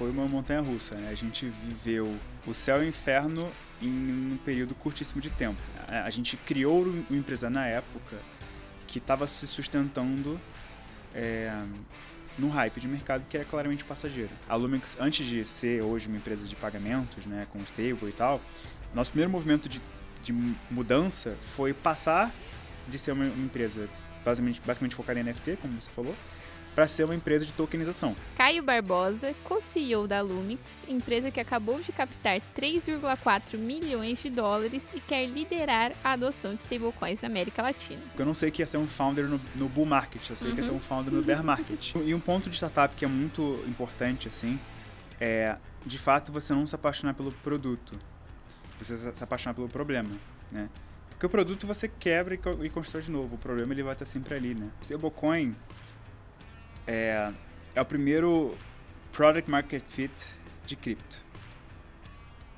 foi uma montanha-russa, né? A gente viveu o céu e o inferno em um período curtíssimo de tempo. A gente criou uma empresa na época que estava se sustentando num hype de mercado que era claramente passageiro. A Lumix, antes de ser hoje uma empresa de pagamentos, né, com stable e tal, nosso primeiro movimento de mudança foi passar de ser uma empresa basicamente focada em NFT, como você falou, para ser uma empresa de tokenização. Caio Barbosa, co-CEO da Lumix, empresa que acabou de captar 3,4 milhões de dólares e quer liderar a adoção de stablecoins na América Latina. Eu não sei que ia ser um founder no bull market, eu sei que ia ser um founder no bear market. E um ponto de startup que é muito importante, assim, é, de fato, você não se apaixonar pelo produto, você se apaixonar pelo problema, né? Porque o produto você quebra e constrói de novo, o problema ele vai estar sempre ali, né? Stablecoin é o primeiro product market fit de cripto.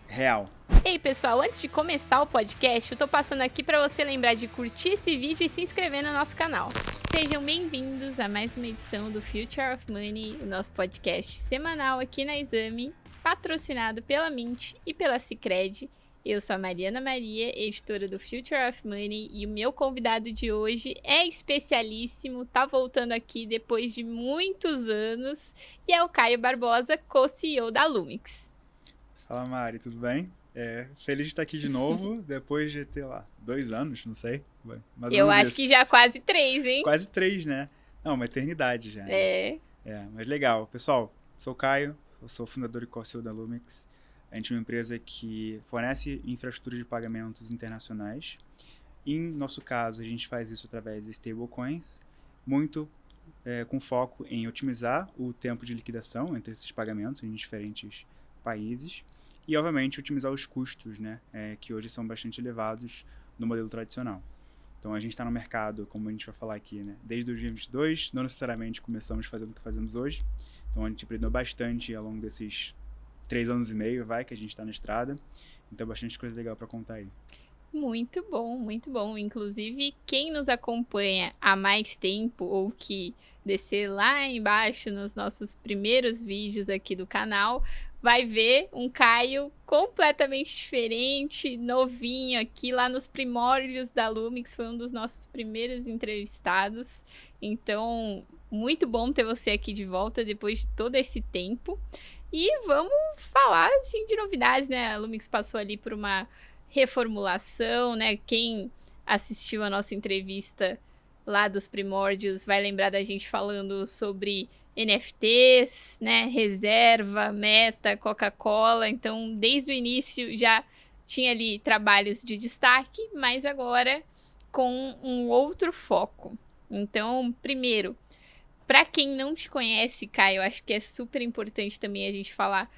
Real. Ei pessoal, antes de começar o podcast, eu tô passando aqui para você lembrar de curtir esse vídeo e se inscrever no nosso canal. Sejam bem-vindos a mais uma edição do Future of Money, o nosso podcast semanal aqui na Exame, patrocinado pela Mint e pela Sicredi. Eu sou a Mariana Maria, editora do Future of Money, e o meu convidado de hoje é especialíssimo, tá voltando aqui depois de muitos anos, e é o Caio Barbosa, co-CEO da Lumix. Fala Mari, tudo bem? Feliz de estar aqui de novo, depois de ter lá 2 anos, não sei. Eu acho que já quase 3, hein? Quase 3, né? Não, uma eternidade já. Mas legal. Pessoal, sou o Caio, eu sou fundador e co-CEO da Lumix. A gente é uma empresa que fornece infraestrutura de pagamentos internacionais. Em nosso caso, a gente faz isso através de stablecoins, muito com foco em otimizar o tempo de liquidação entre esses pagamentos em diferentes países e, obviamente, otimizar os custos, né, que hoje são bastante elevados no modelo tradicional. Então, a gente está no mercado, como a gente vai falar aqui, né, desde 2022, não necessariamente começamos fazendo o que fazemos hoje. Então, a gente aprendeu bastante ao longo desses 3 anos e meio, que a gente está na estrada. Então, bastante coisa legal para contar aí. Muito bom, muito bom. Inclusive, quem nos acompanha há mais tempo ou que descer lá embaixo nos nossos primeiros vídeos aqui do canal, vai ver um Caio completamente diferente, novinho aqui, lá nos primórdios da Lumix, foi um dos nossos primeiros entrevistados. Então, muito bom ter você aqui de volta depois de todo esse tempo. E vamos falar, assim, de novidades, né? A Lumix passou ali por uma reformulação, né? Quem assistiu a nossa entrevista lá dos primórdios vai lembrar da gente falando sobre NFTs, né? Reserva, Meta, Coca-Cola. Então, desde o início já tinha ali trabalhos de destaque, mas agora com um outro foco. Então, primeiro, para quem não te conhece, Caio, eu acho que é super importante também a gente falar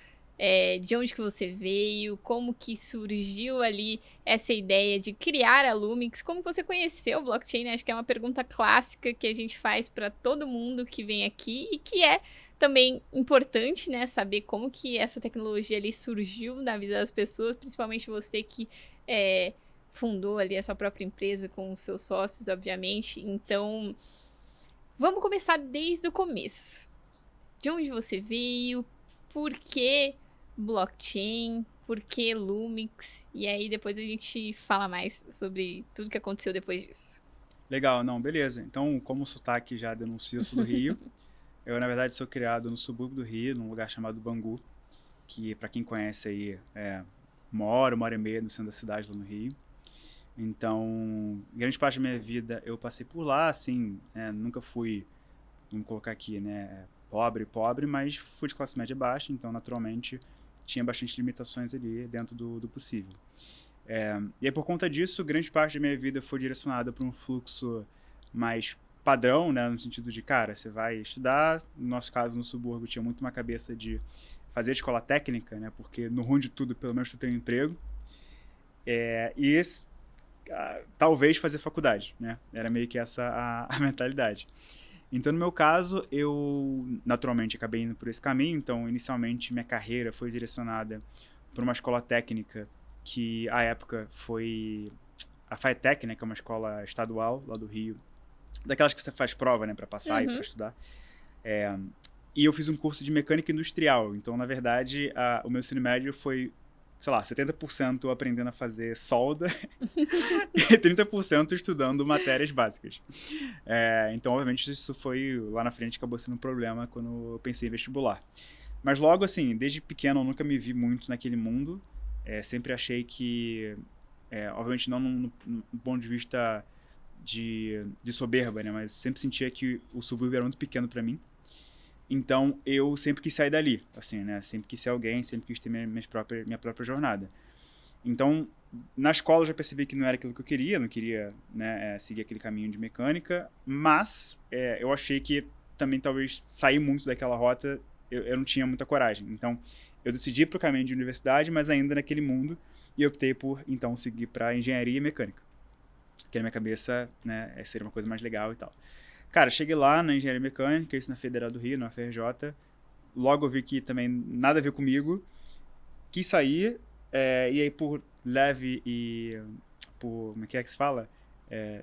de onde que você veio, como que surgiu ali essa ideia de criar a Lumix, como você conheceu o blockchain, né? Acho que é uma pergunta clássica que a gente faz para todo mundo que vem aqui e que é também importante, né? Saber como que essa tecnologia ali surgiu na vida das pessoas, principalmente você que fundou ali a sua própria empresa com os seus sócios, obviamente. Então, vamos começar desde o começo. De onde você veio? Por que blockchain? Por que Lumix? E aí depois a gente fala mais sobre tudo que aconteceu depois disso. Legal, não, beleza. Então, como o sotaque já denuncia, eu sou do Rio. Eu, na verdade, sou criado no subúrbio do Rio, num lugar chamado Bangu, que, para quem conhece aí, é 1 hora e meia no centro da cidade, lá no Rio. Então, grande parte da minha vida eu passei por lá, assim, nunca fui, vamos colocar aqui, né, pobre, mas fui de classe média baixa, então, naturalmente, tinha bastante limitações ali dentro do possível. E aí, por conta disso, grande parte da minha vida foi direcionada para um fluxo mais padrão, né, no sentido de, cara, você vai estudar, no nosso caso, no subúrbio, tinha muito uma cabeça de fazer escola técnica, né, porque no ruim de tudo, pelo menos tu tem um emprego, talvez fazer faculdade, né? Era meio que essa a mentalidade. Então, no meu caso, eu naturalmente acabei indo por esse caminho. Então, inicialmente, minha carreira foi direcionada para uma escola técnica que, à época, foi a FATEC, né? Que é uma escola estadual lá do Rio. Daquelas que você faz prova, né? Para passar e para estudar. E eu fiz um curso de mecânica industrial. Então, na verdade, o meu ensino médio foi, sei lá, 70% aprendendo a fazer solda e 30% estudando matérias básicas. Então, obviamente, isso foi lá na frente, acabou sendo um problema quando eu pensei em vestibular. Mas logo, assim, desde pequeno eu nunca me vi muito naquele mundo. Sempre achei que, obviamente não no ponto de vista de soberba, né? Mas sempre sentia que o subúrbio era muito pequeno para mim. Então, eu sempre quis sair dali, assim, né? Sempre quis ser alguém, sempre quis ter minha própria jornada. Então, na escola eu já percebi que não era aquilo que eu queria, não queria, né, seguir aquele caminho de mecânica, mas eu achei que também talvez sair muito daquela rota, eu não tinha muita coragem. Então, eu decidi ir para o caminho de universidade, mas ainda naquele mundo, e optei por, então, seguir para engenharia e mecânica. Que na minha cabeça, né, seria uma coisa mais legal e tal. Cara, cheguei lá na engenharia mecânica, isso na Federal do Rio, na UFRJ. Logo eu vi que também nada a ver comigo. Quis sair, e aí por leve e por, como é que se fala?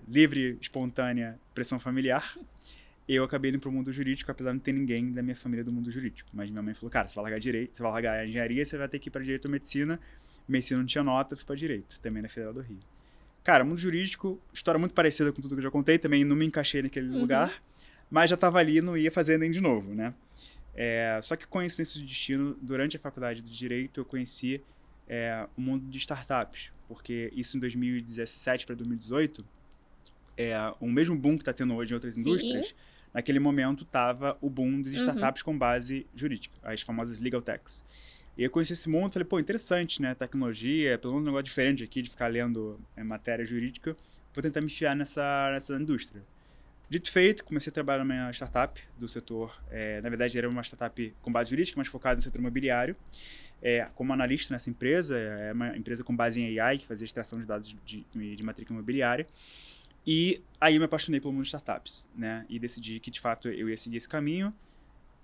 Livre, espontânea pressão familiar, eu acabei indo pro mundo jurídico, apesar de não ter ninguém da minha família do mundo jurídico. Mas minha mãe falou, cara, você vai largar direito, você vai largar a engenharia, você vai ter que ir para direito ou medicina. Medicina não tinha nota, eu fui para direito, também na Federal do Rio. Cara, mundo jurídico, história muito parecida com tudo que eu já contei, também não me encaixei naquele lugar, mas já estava ali e não ia fazer nem de novo, né? Só que coincidência do destino, durante a faculdade de Direito, eu conheci o mundo de startups, porque isso em 2017 para 2018, o mesmo boom que está tendo hoje em outras indústrias, naquele momento estava o boom das startups com base jurídica, as famosas legal techs. E eu conheci esse mundo e falei, pô, interessante, né? Tecnologia, pelo menos um negócio diferente aqui de ficar lendo matéria jurídica. Vou tentar me enfiar nessa indústria. Dito feito, comecei a trabalhar numa startup do setor. Na verdade, era uma startup com base jurídica, mas focada no setor imobiliário. Como analista nessa empresa, é uma empresa com base em AI, que fazia extração de dados de matrícula imobiliária. E aí eu me apaixonei pelo mundo de startups, né? E decidi que, de fato, eu ia seguir esse caminho.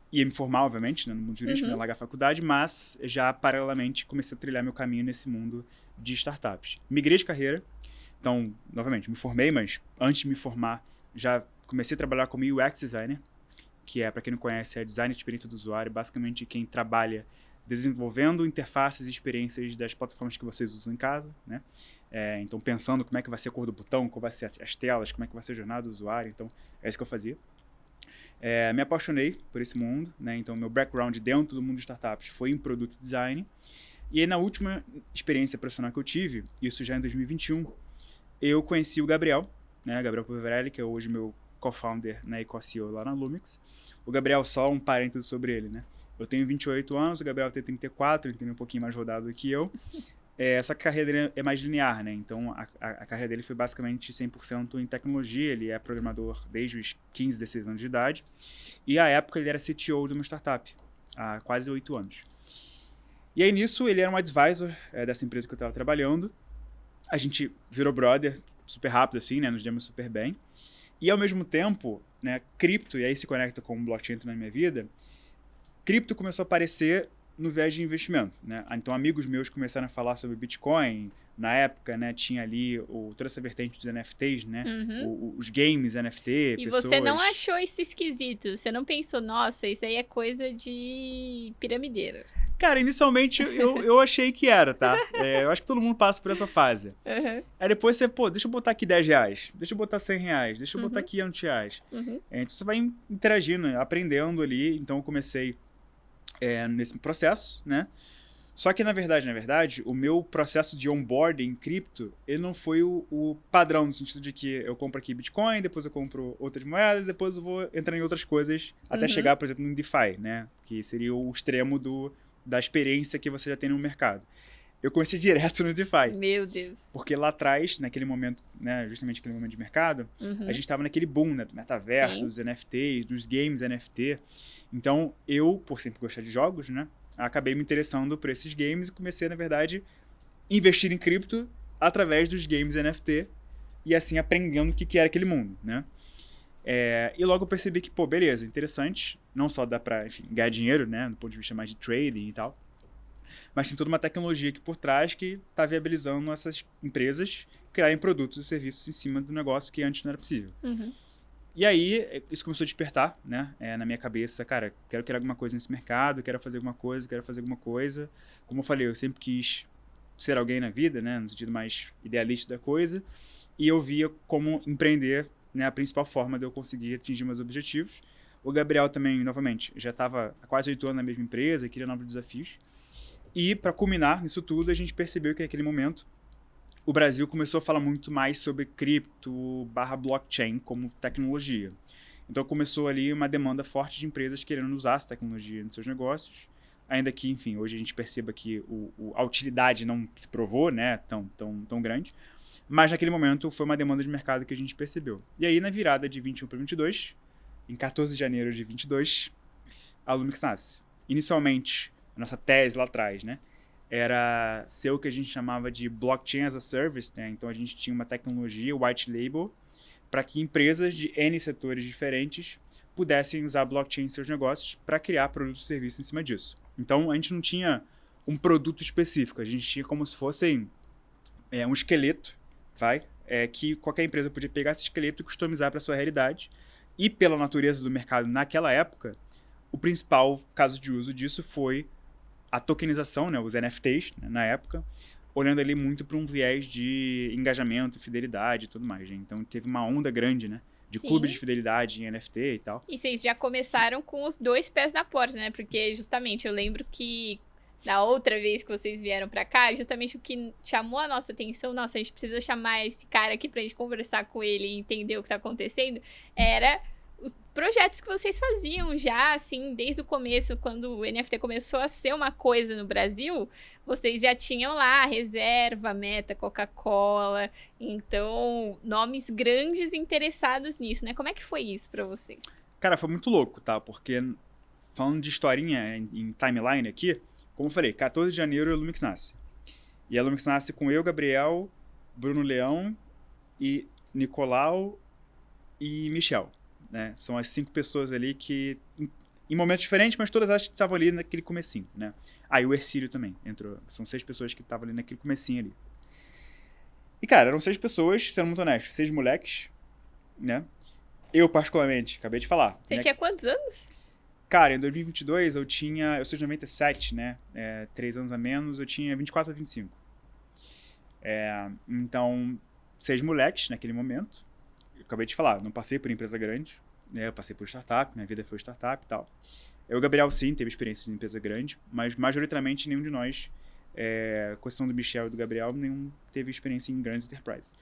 Ia me formar, obviamente, né, no mundo jurídico, ia largar a faculdade, mas já, paralelamente, comecei a trilhar meu caminho nesse mundo de startups. Migrei de carreira, então, novamente, me formei, mas antes de me formar, já comecei a trabalhar como UX designer, que para quem não conhece, é design de experiência do usuário, basicamente quem trabalha desenvolvendo interfaces e experiências das plataformas que vocês usam em casa, né? Então, pensando como é que vai ser a cor do botão, como vai ser as telas, como é que vai ser a jornada do usuário, então, é isso que eu fazia. Me apaixonei por esse mundo, né? Então meu background dentro do mundo de startups foi em produto design. E aí na última experiência profissional que eu tive, isso já em 2021, eu conheci o Gabriel, né? Gabriel Poverelli, que é hoje meu co-founder, né, e co-CEO lá na Lumix. O Gabriel, só um parênteses sobre ele, né? Eu tenho 28 anos, o Gabriel tem 34, ele tem um pouquinho mais rodado do que eu. Só que a carreira dele é mais linear, né? Então, a carreira dele foi basicamente 100% em tecnologia. Ele é programador desde os 15, 16 anos de idade. E, à época, ele era CTO de uma startup, há quase 8 anos. E aí, nisso, ele era um advisor dessa empresa que eu estava trabalhando. A gente virou brother super rápido, assim, né? Nos demos super bem. E, ao mesmo tempo, né, cripto, e aí se conecta com o blockchain na minha vida, cripto começou a aparecer no viés de investimento, né? Então, amigos meus começaram a falar sobre Bitcoin. Na época, né, tinha ali toda essa vertente dos NFTs, né? Os games NFT, E pessoas... você não achou isso esquisito? Você não pensou, nossa, isso aí é coisa de piramideiro? Cara, inicialmente eu achei que era, tá? Eu acho que todo mundo passa por essa fase. Aí depois você, pô, deixa eu botar aqui R$10, deixa eu botar R$100, deixa eu botar aqui R$500. Então você vai interagindo, aprendendo ali. Então eu comecei nesse processo, né? Só que, na verdade, o meu processo de onboarding em cripto, ele não foi o padrão, no sentido de que eu compro aqui Bitcoin, depois eu compro outras moedas, depois eu vou entrar em outras coisas, até chegar, por exemplo, no DeFi, né? Que seria o extremo da experiência que você já tem no mercado. Eu comecei direto no DeFi. Meu Deus. Porque lá atrás, naquele momento, né, justamente aquele momento de mercado, a gente estava naquele boom, né, do metaverso, dos NFTs, dos games NFT. Então, eu, por sempre gostar de jogos, né, acabei me interessando por esses games e comecei, na verdade, a investir em cripto através dos games NFT e, assim, aprendendo o que era aquele mundo, né. E logo eu percebi que, pô, beleza, interessante. Não só dá pra, enfim, ganhar dinheiro, né, do ponto de vista mais de trading e tal, mas tem toda uma tecnologia aqui por trás que está viabilizando essas empresas criarem produtos e serviços em cima do negócio que antes não era possível. E aí, isso começou a despertar, né, na minha cabeça, cara, quero criar alguma coisa nesse mercado, quero fazer alguma coisa, quero fazer alguma coisa. Como eu falei, eu sempre quis ser alguém na vida, né, no sentido mais idealista da coisa, e eu via como empreender, né, a principal forma de eu conseguir atingir meus objetivos. O Gabriel também, novamente, já estava há quase 8 anos na mesma empresa, queria novos desafios. E, para culminar nisso tudo, a gente percebeu que naquele momento o Brasil começou a falar muito mais sobre cripto/blockchain como tecnologia. Então começou ali uma demanda forte de empresas querendo usar essa tecnologia nos seus negócios, ainda que, enfim, hoje a gente perceba que a utilidade não se provou, né, tão grande, mas naquele momento foi uma demanda de mercado que a gente percebeu. E aí, na virada de 21 para 22, em 14 de janeiro de 22, a Lumix nasce. Inicialmente, a nossa tese lá atrás, né, era ser o que a gente chamava de blockchain as a service, né? Então a gente tinha uma tecnologia, white label, para que empresas de N setores diferentes pudessem usar blockchain em seus negócios para criar produtos e serviços em cima disso. Então a gente não tinha um produto específico, a gente tinha como se fosse um esqueleto, que qualquer empresa podia pegar esse esqueleto e customizar para sua realidade. E pela natureza do mercado naquela época, o principal caso de uso disso foi a tokenização, né, os NFTs, né, na época, olhando ali muito para um viés de engajamento, fidelidade e tudo mais. Né? Então teve uma onda grande, né, de clubes de fidelidade em NFT e tal. E vocês já começaram com os 2 pés na porta, né? Porque justamente eu lembro que da outra vez que vocês vieram pra cá, justamente o que chamou a nossa atenção, nossa, a gente precisa chamar esse cara aqui pra gente conversar com ele e entender o que tá acontecendo, era os projetos que vocês faziam já, assim, desde o começo, quando o NFT começou a ser uma coisa no Brasil, vocês já tinham lá Reserva, Meta, Coca-Cola, então, nomes grandes interessados nisso, né? Como é que foi isso pra vocês? Cara, foi muito louco, tá? Porque, falando de historinha em timeline aqui, como eu falei, 14 de janeiro a Lumix nasce. E a Lumix nasce com eu, Gabriel, Bruno Leão, e Nicolau e Michel. Né? São as 5 pessoas ali que, em momentos diferentes, mas todas elas que estavam ali naquele comecinho, né? Ah, e o Ercílio também entrou. São 6 pessoas que estavam ali naquele comecinho ali. E, cara, eram 6 pessoas, sendo muito honesto, 6 moleques, né? Eu, particularmente, acabei de falar. Você tinha quantos anos? Cara, em 2022 eu sou de 97, né? 3 anos a menos, eu tinha 24 a 25. Então, 6 moleques naquele momento. Eu acabei de falar, não passei por empresa grande, né? Eu passei por startup, minha vida foi startup e tal. O Gabriel, sim, teve experiência em empresa grande, mas majoritariamente nenhum de nós, com exceção do Michel e do Gabriel, nenhum teve experiência em grandes enterprises.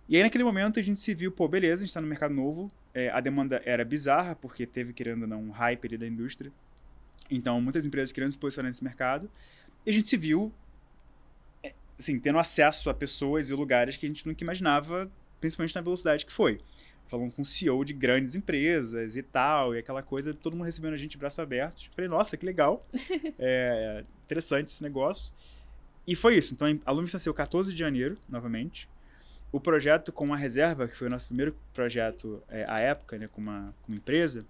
E aí, naquele momento, a gente se viu, pô, beleza, a gente tá no mercado novo, a demanda era bizarra, porque teve, querendo ou não, um hype ali da indústria. Então, muitas empresas querendo se posicionar nesse mercado. E a gente se viu, assim, tendo acesso a pessoas e lugares que a gente nunca imaginava, principalmente na velocidade que foi. Falando com o CEO de grandes empresas e tal, e aquela coisa, todo mundo recebendo a gente de braços abertos. Falei, nossa, que legal, interessante esse negócio. E foi isso. Então, a Lumix nasceu 14 de janeiro, novamente. O projeto com a Reserva, que foi o nosso primeiro projeto à época, né, com uma empresa,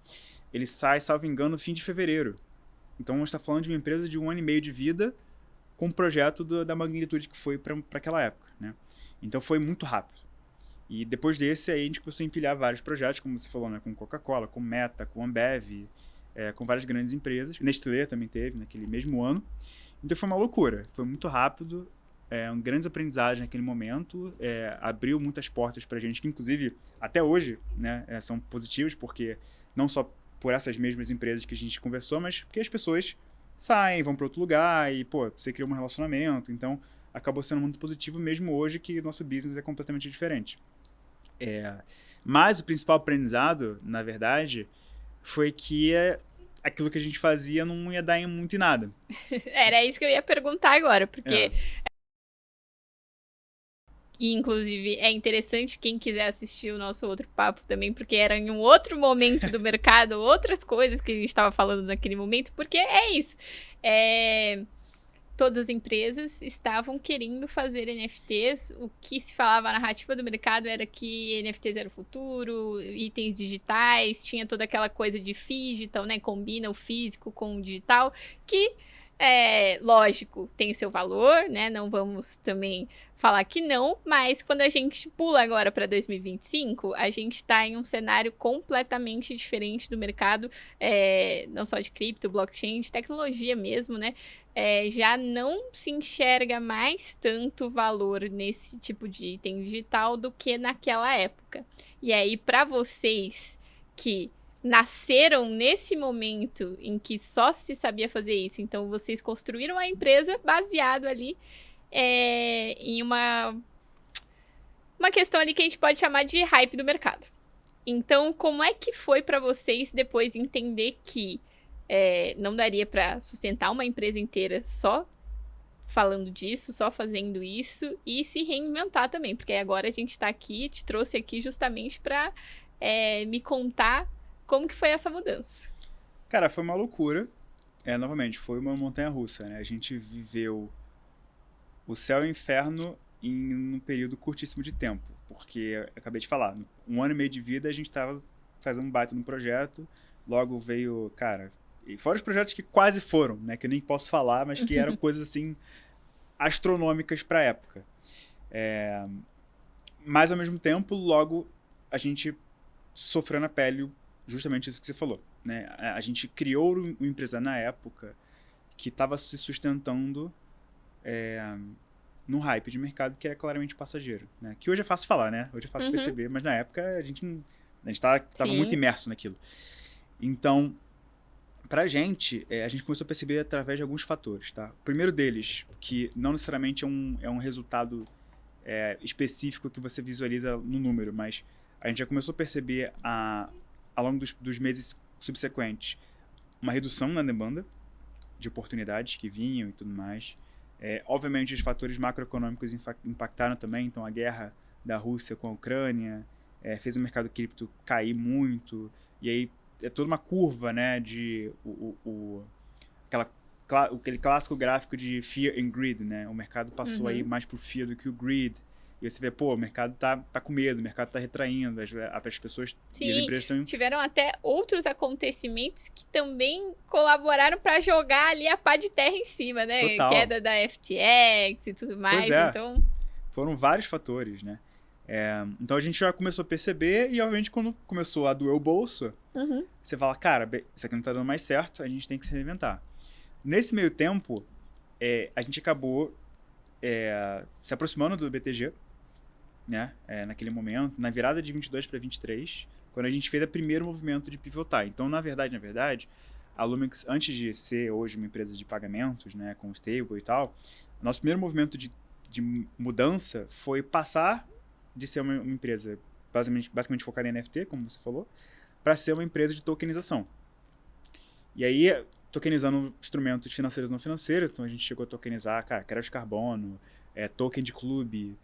ele sai, salvo engano, no fim de fevereiro. Então, a gente está falando de uma empresa de 1 ano e meio de vida com um projeto da magnitude que foi para aquela época. Né? Então, foi muito rápido. E depois desse, aí a gente começou a empilhar vários projetos, como você falou, né, com Coca-Cola, com Meta, com Ambev, com várias grandes empresas. Nestlé também teve naquele mesmo ano. Então, foi uma loucura. Foi muito rápido. Grandes aprendizagens naquele momento, abriu muitas portas pra gente, que inclusive até hoje, né, são positivos, porque não só por essas mesmas empresas que a gente conversou, mas porque as pessoas saem, vão para outro lugar e, pô, você cria um relacionamento, então acabou sendo muito positivo mesmo hoje que o nosso business é completamente diferente. Mas o principal aprendizado, na verdade, foi que aquilo que a gente fazia não ia dar muito em nada. Era isso que eu ia perguntar agora, porque... E, inclusive, é interessante quem quiser assistir o nosso outro papo também, porque era em um outro momento do mercado, outras coisas que a gente estava falando naquele momento, porque é isso. Todas as empresas estavam querendo fazer NFTs. O que se falava, a narrativa do mercado era que NFTs era o futuro, itens digitais, tinha toda aquela coisa de digital, né? Combina o físico com o digital, que Lógico, tem o seu valor, né? Não vamos também falar que não, mas quando a gente pula agora para 2025, a gente está em um cenário completamente diferente do mercado, não só de cripto, blockchain, de tecnologia mesmo, né? Já não se enxerga mais tanto valor nesse tipo de item digital do que naquela época. E aí, para vocês que nasceram nesse momento em que só se sabia fazer isso. Então, vocês construíram a empresa baseado ali em uma questão ali que a gente pode chamar de hype do mercado. Então, como é que foi para vocês depois entender que não daria para sustentar uma empresa inteira só falando disso, só fazendo isso e se reinventar também? Porque agora a gente está aqui, te trouxe aqui justamente para me contar como que foi essa mudança? Cara, foi uma loucura. Novamente, foi uma montanha-russa, né? A gente viveu o céu e o inferno em um período curtíssimo de tempo. Porque, eu acabei de falar, 1 ano e meio de vida a gente tava fazendo um baita no projeto, logo veio, cara... E fora os projetos que quase foram, né? Que eu nem posso falar, mas que eram coisas, assim, astronômicas pra época. Mas, ao mesmo tempo, logo a gente sofreu na pele justamente isso que você falou, né? A gente criou uma empresa na época que estava se sustentando num hype de mercado que era claramente passageiro, né? Que hoje é fácil falar, né? Hoje é fácil perceber, mas na época a gente estava muito imerso naquilo. Então, pra gente, a gente começou a perceber através de alguns fatores, tá? O primeiro deles, que não necessariamente é um resultado específico que você visualiza no número, mas a gente já começou a perceber ao longo dos meses subsequentes uma redução na demanda de oportunidades que vinham e tudo mais. Obviamente, os fatores macroeconômicos impactaram também. Então, a guerra da Rússia com a Ucrânia fez o mercado cripto cair muito. E aí, é toda uma curva, né, de aquele clássico gráfico de fear and greed, né? O mercado passou aí mais pro fear do que o greed. E você vê, o mercado tá com medo, o mercado tá retraindo, as pessoas e as empresas estão... Tiveram até outros acontecimentos que também colaboraram para jogar ali a pá de terra em cima, né? Total. Queda da FTX e tudo mais, então... Foram vários fatores, né? Então a gente já começou a perceber e, obviamente, quando começou a doer o bolso, você fala, cara, isso aqui não tá dando mais certo, a gente tem que se reinventar. Nesse meio tempo, a gente acabou se aproximando do BTG, né? Naquele momento, na virada de 22 para 23, quando a gente fez o primeiro movimento de pivotar. Então, na verdade, a Lumix, antes de ser hoje uma empresa de pagamentos, né, com stable e tal, nosso primeiro movimento de mudança foi passar de ser uma empresa basicamente focada em NFT, como você falou, para ser uma empresa de tokenização. E aí, tokenizando instrumentos financeiros e não financeiros, então a gente chegou a tokenizar, cara, crédito de carbono, token de clube,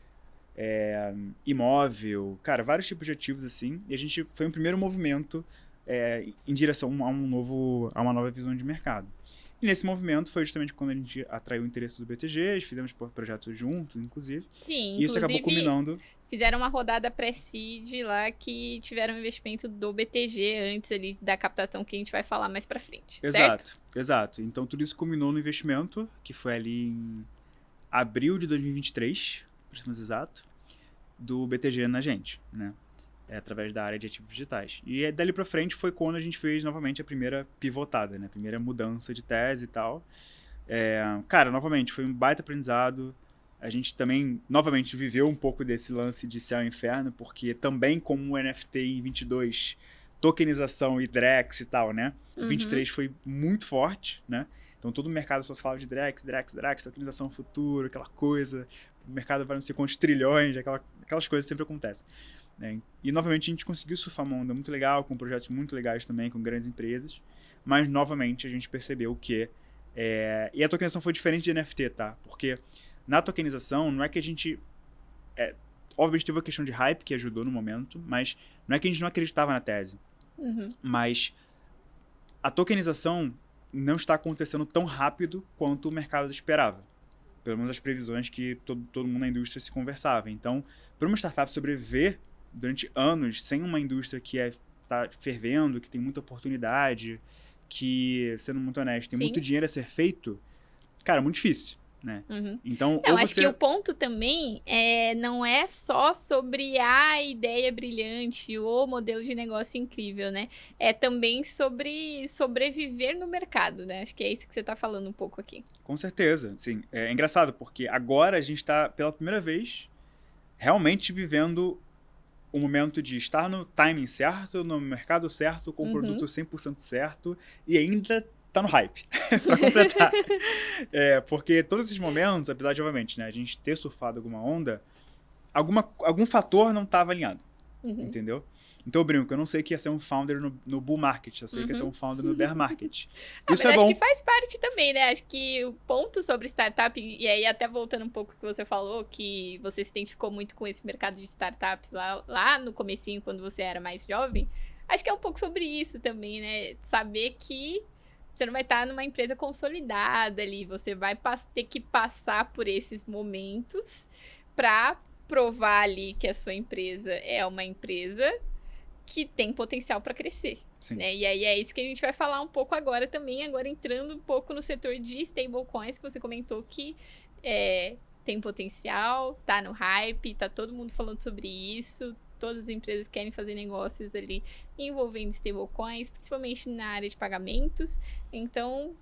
imóvel, cara, vários tipos de ativos assim, e a gente foi um primeiro movimento em direção a uma nova visão de mercado. E nesse movimento foi justamente quando a gente atraiu o interesse do BTG, fizemos projetos juntos, inclusive. Sim, e isso acabou culminando... Fizeram uma rodada pré-seed lá que tiveram um investimento do BTG antes ali da captação que a gente vai falar mais pra frente, certo? Exato. Então tudo isso culminou no investimento, que foi ali em abril de 2023, para ser mais exato, do BTG na gente, né? Através da área de ativos digitais. E dali pra frente foi quando a gente fez novamente a primeira pivotada, né? A primeira mudança de tese e tal. Cara, novamente, foi um baita aprendizado. A gente também, novamente, viveu um pouco desse lance de céu e inferno, porque também como o NFT em 22, tokenização e Drex e tal, né? 23 foi muito forte, né? Então todo o mercado só se falava de Drex, tokenização futuro, aquela coisa. O mercado vai não sei quantos trilhões, aquelas coisas sempre acontecem. Né? E novamente a gente conseguiu surfar uma onda muito legal, com projetos muito legais também, com grandes empresas. Mas novamente a gente percebeu que... E a tokenização foi diferente de NFT, tá? Porque... Na tokenização, não é que a gente... obviamente teve uma questão de hype que ajudou no momento, mas não é que a gente não acreditava na tese. Mas a tokenização não está acontecendo tão rápido quanto o mercado esperava. Pelo menos as previsões que todo mundo na indústria se conversava. Então, para uma startup sobreviver durante anos sem uma indústria que está fervendo, que tem muita oportunidade, que, sendo muito honesto, tem muito dinheiro a ser feito... cara, muito difícil, né? Uhum. Então, Eu ou acho que você... o ponto também não é só sobre a ideia brilhante, o modelo de negócio incrível, né? É também sobre sobreviver no mercado, né? Acho que é isso que você está falando um pouco aqui. Com certeza, sim. É engraçado, porque agora a gente está, pela primeira vez, realmente vivendo o momento de estar no timing certo, no mercado certo, com o Uhum. produto 100% certo, e ainda tá no hype, para completar. Porque todos esses momentos, apesar de, obviamente, né, a gente ter surfado alguma onda, algum fator não estava alinhado, Uhum. entendeu? Então eu brinco, eu não sei que ia ser um founder no bull market, eu sei que ia ser um founder no bear market. Isso Mas é acho que bom. faz parte também, né? Acho que o ponto sobre startup, e aí até voltando um pouco que você falou, que você se identificou muito com esse mercado de startups lá no comecinho, quando você era mais jovem, acho que é um pouco sobre isso também, né? Saber que você não vai estar numa empresa consolidada ali, você vai ter que passar por esses momentos para provar ali que a sua empresa é uma empresa que tem potencial para crescer. Sim. Né? E aí é isso que a gente vai falar um pouco agora também, agora entrando um pouco no setor de stablecoins, que você comentou que tem potencial, tá no hype, tá todo mundo falando sobre isso, todas as empresas querem fazer negócios ali envolvendo stablecoins, principalmente na área de pagamentos. Então,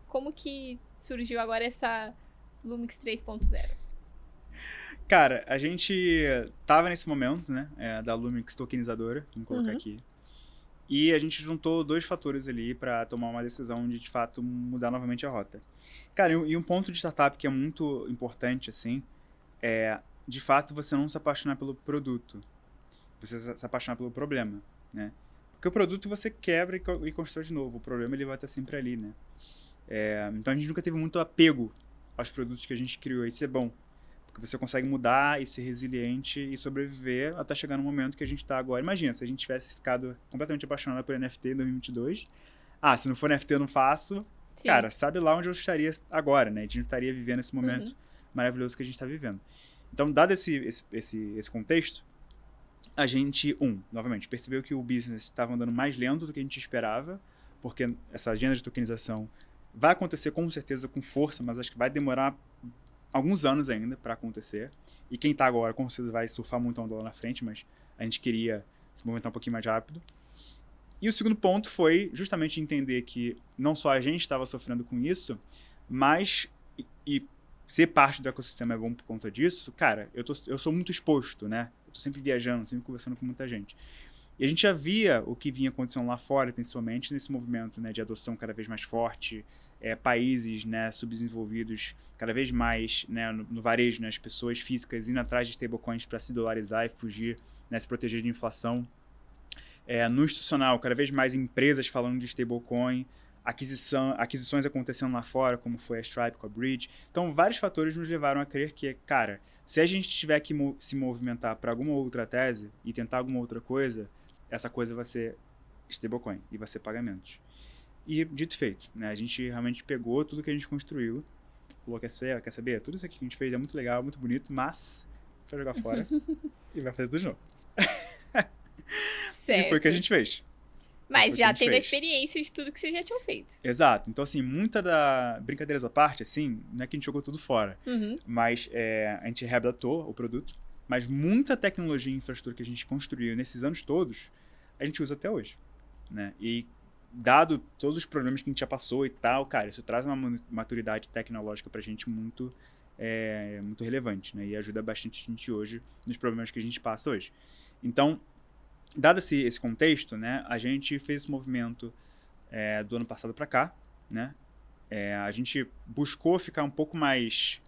como que surgiu agora essa Lumix 3.0? Cara, a gente tava nesse momento, né, da Lumix tokenizadora, vamos colocar aqui. E a gente juntou dois fatores ali para tomar uma decisão de fato, mudar novamente a rota. Cara, e um ponto de startup que é muito importante, assim, é, de fato, você não se apaixonar pelo produto. Você se apaixonar pelo problema, né? Porque o produto você quebra e constrói de novo. O problema ele vai estar sempre ali, né? Então a gente nunca teve muito apego aos produtos que a gente criou. Isso é bom. Porque você consegue mudar e ser resiliente e sobreviver até chegar no momento que a gente está agora. Imagina, se a gente tivesse ficado completamente apaixonado por NFT em 2022. Se não for NFT eu não faço. Sim. Cara, sabe lá onde eu estaria agora, né? A gente não estaria vivendo esse momento maravilhoso que a gente está vivendo. Então, dado esse contexto, a gente, novamente, percebeu que o business estava andando mais lento do que a gente esperava, porque essa agenda de tokenização vai acontecer com certeza com força, mas acho que vai demorar alguns anos ainda para acontecer. E quem está agora com certeza vai surfar muito a onda lá na frente, mas a gente queria se movimentar um pouquinho mais rápido. E o segundo ponto foi justamente entender que não só a gente estava sofrendo com isso, mas e ser parte do ecossistema é bom por conta disso. Cara, eu sou muito exposto, né? Eu tô sempre viajando, sempre conversando com muita gente. E a gente já via o que vinha acontecendo lá fora, principalmente nesse movimento, né, de adoção cada vez mais forte, países, né, subdesenvolvidos cada vez mais, né, no varejo, né, as pessoas físicas indo atrás de stablecoins para se dolarizar e fugir, né, se proteger de inflação. No institucional, cada vez mais empresas falando de stablecoin, aquisições acontecendo lá fora, como foi a Stripe com a Bridge. Então, vários fatores nos levaram a crer que, cara, se a gente tiver que se movimentar para alguma outra tese e tentar alguma outra coisa, essa coisa vai ser stablecoin e vai ser pagamentos. E, dito e feito, né, a gente realmente pegou tudo que a gente construiu, falou, quer saber? Tudo isso aqui que a gente fez é muito legal, muito bonito, mas vai jogar fora e vai fazer tudo de novo. Certo. E foi o que a gente fez. Mas já teve a experiência de tudo que vocês já tinham feito. Exato. Então, assim, muita da... Brincadeiras à parte, assim, não é que a gente jogou tudo fora. Mas a gente readaptou o produto. Mas muita tecnologia e infraestrutura que a gente construiu nesses anos todos, a gente usa até hoje, né? E dado todos os problemas que a gente já passou e tal, cara, isso traz uma maturidade tecnológica pra gente muito relevante, né? E ajuda bastante a gente hoje nos problemas que a gente passa hoje. Então, dado esse contexto, né, a gente fez esse movimento do ano passado para cá, né? A gente buscou ficar um pouco mais...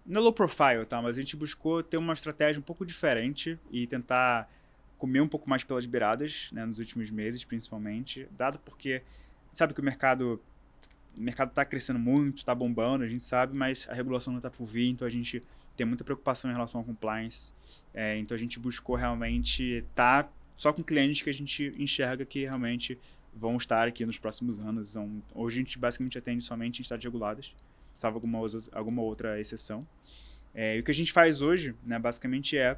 Não low profile, tá? Mas a gente buscou ter uma estratégia um pouco diferente e tentar comer um pouco mais pelas beiradas, né, nos últimos meses, principalmente. Dado porque sabe que o mercado está crescendo muito, está bombando, a gente sabe, mas a regulação não está por vir, então a gente tem muita preocupação em relação ao compliance. Então a gente buscou realmente estar só com clientes que a gente enxerga que realmente vão estar aqui nos próximos anos. Então, hoje a gente basicamente atende somente em entidades reguladas, salvo alguma outra exceção. E o que a gente faz hoje, né, basicamente é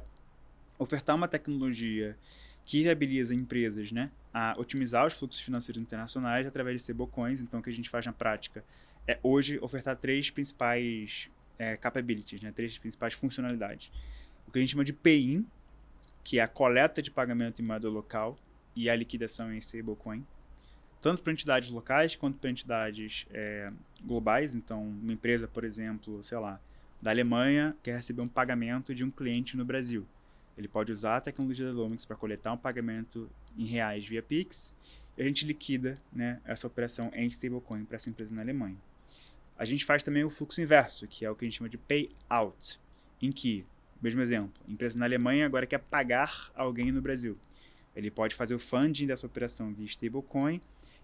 ofertar uma tecnologia que viabiliza empresas, né, a otimizar os fluxos financeiros internacionais através de stablecoins. Então, o que a gente faz na prática é hoje ofertar três principais capabilities, né? Três principais funcionalidades. O que a gente chama de pay-in, que é a coleta de pagamento em moeda local e a liquidação em stablecoin, tanto para entidades locais quanto para entidades globais. Então, uma empresa, por exemplo, sei lá, da Alemanha, quer receber um pagamento de um cliente no Brasil. Ele pode usar a tecnologia da Lumix para coletar um pagamento em reais via Pix e a gente liquida, né, essa operação em stablecoin para essa empresa na Alemanha. A gente faz também o fluxo inverso, que é o que a gente chama de payout, em que, mesmo exemplo, a empresa na Alemanha agora quer pagar alguém no Brasil. Ele pode fazer o funding dessa operação via stablecoin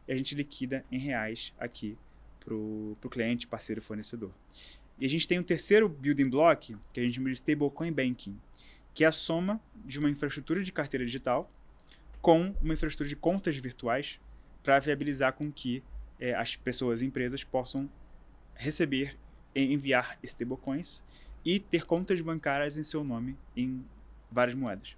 e a gente liquida em reais aqui para o cliente, parceiro, fornecedor. E a gente tem um terceiro building block, que a gente chama de stablecoin banking, que é a soma de uma infraestrutura de carteira digital com uma infraestrutura de contas virtuais para viabilizar com que as pessoas e empresas possam receber e enviar stablecoins e ter contas bancárias em seu nome em várias moedas.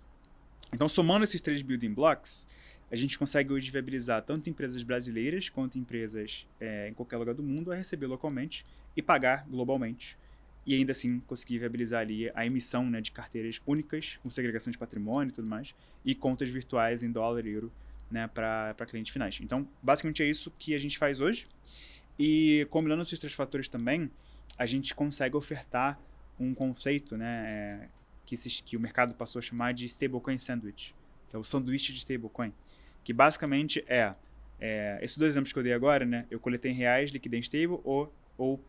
Então, somando esses três building blocks, a gente consegue hoje viabilizar tanto empresas brasileiras quanto empresas em qualquer lugar do mundo a receber localmente e pagar globalmente. E ainda assim conseguir viabilizar ali a emissão, né, de carteiras únicas, com segregação de patrimônio e tudo mais, e contas virtuais em dólar e euro, né, para clientes finais. Então, basicamente é isso que a gente faz hoje. E combinando esses três fatores também, a gente consegue ofertar um conceito, né, que o mercado passou a chamar de stablecoin sandwich, que é o sanduíche de stablecoin, que basicamente esses dois exemplos que eu dei agora, né, eu coletei em reais, liquidei em stable, ou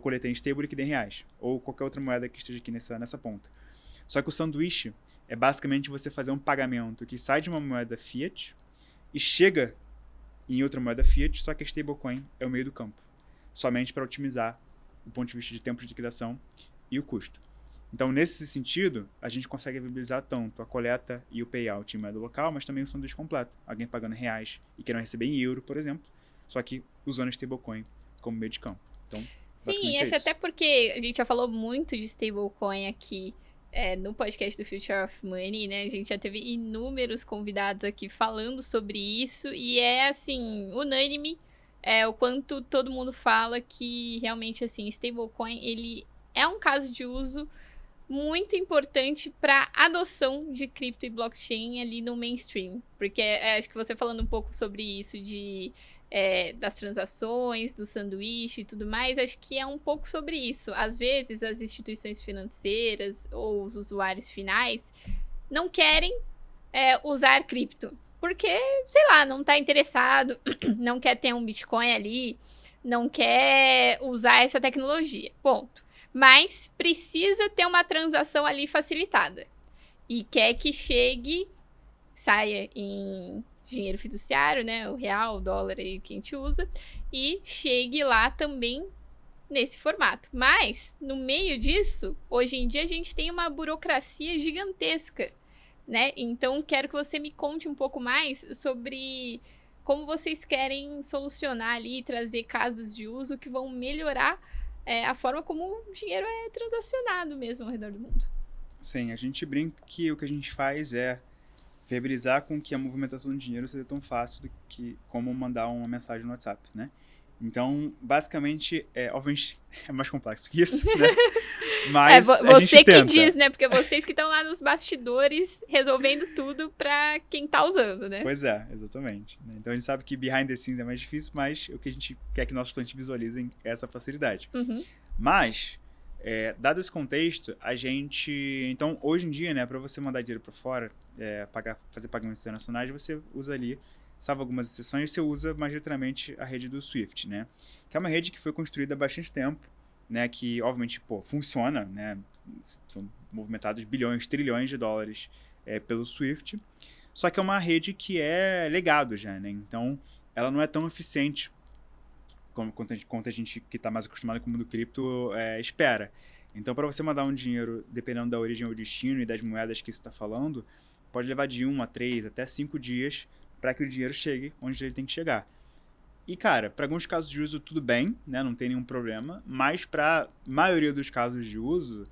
coletei em stable e liquidei em reais, ou qualquer outra moeda que esteja aqui nessa ponta. Só que o sanduíche é basicamente você fazer um pagamento que sai de uma moeda fiat e chega em outra moeda fiat, só que a stablecoin é o meio do campo, somente para otimizar o ponto de vista de tempo de liquidação e o custo. Então, nesse sentido, a gente consegue viabilizar tanto a coleta e o payout em moeda local, mas também o sanduíche completo. Alguém pagando em reais e querendo receber em euro, por exemplo, só que usando a stablecoin como meio de campo. Então, sim, acho até porque a gente já falou muito de stablecoin aqui no podcast do Future of Money, né? A gente já teve inúmeros convidados aqui falando sobre isso e é, assim, unânime o quanto todo mundo fala que realmente, assim, stablecoin, ele é um caso de uso muito importante para adoção de cripto e blockchain ali no mainstream. Porque acho que você falando um pouco sobre isso das transações, do sanduíche e tudo mais, acho que é um pouco sobre isso. Às vezes, as instituições financeiras ou os usuários finais não querem usar cripto. Porque, sei lá, não está interessado, não quer ter um Bitcoin ali, não quer usar essa tecnologia. Ponto. Mas precisa ter uma transação ali facilitada. E quer que saia em dinheiro fiduciário, né? O real, o dólar aí que a gente usa. E chegue lá também nesse formato. Mas, no meio disso, hoje em dia a gente tem uma burocracia gigantesca, né? Então, quero que você me conte um pouco mais sobre como vocês querem solucionar ali, trazer casos de uso que vão melhorar a forma como o dinheiro é transacionado mesmo ao redor do mundo. Sim, a gente brinca que o que a gente faz é viabilizar com que a movimentação de dinheiro seja tão fácil como mandar uma mensagem no WhatsApp, né? Então, basicamente, obviamente, é mais complexo que isso, né? Mas a gente tenta. Você que diz, né? Porque vocês que estão lá nos bastidores resolvendo tudo para quem tá usando, né? Pois é, exatamente. Então, a gente sabe que behind the scenes é mais difícil, mas o que a gente quer que nossos clientes visualizem é essa facilidade. Uhum. Mas, dado esse contexto, a gente... Então, hoje em dia, né, para você mandar dinheiro para fora, fazer pagamentos internacionais, você usa ali, salvo algumas exceções, você usa majoritariamente a rede do SWIFT, né? Que é uma rede que foi construída há bastante tempo, né? Que, obviamente, funciona, né? São movimentados bilhões, trilhões de dólares pelo SWIFT. Só que é uma rede que é legado já, né? Então, ela não é tão eficiente quanto a gente que está mais acostumado com o mundo cripto espera. Então, para você mandar um dinheiro, dependendo da origem ou destino e das moedas que você está falando, pode levar de 1 a 3, até 5 dias para que o dinheiro chegue onde ele tem que chegar. E, cara, para alguns casos de uso, tudo bem, né? Não tem nenhum problema. Mas para a maioria dos casos de uso,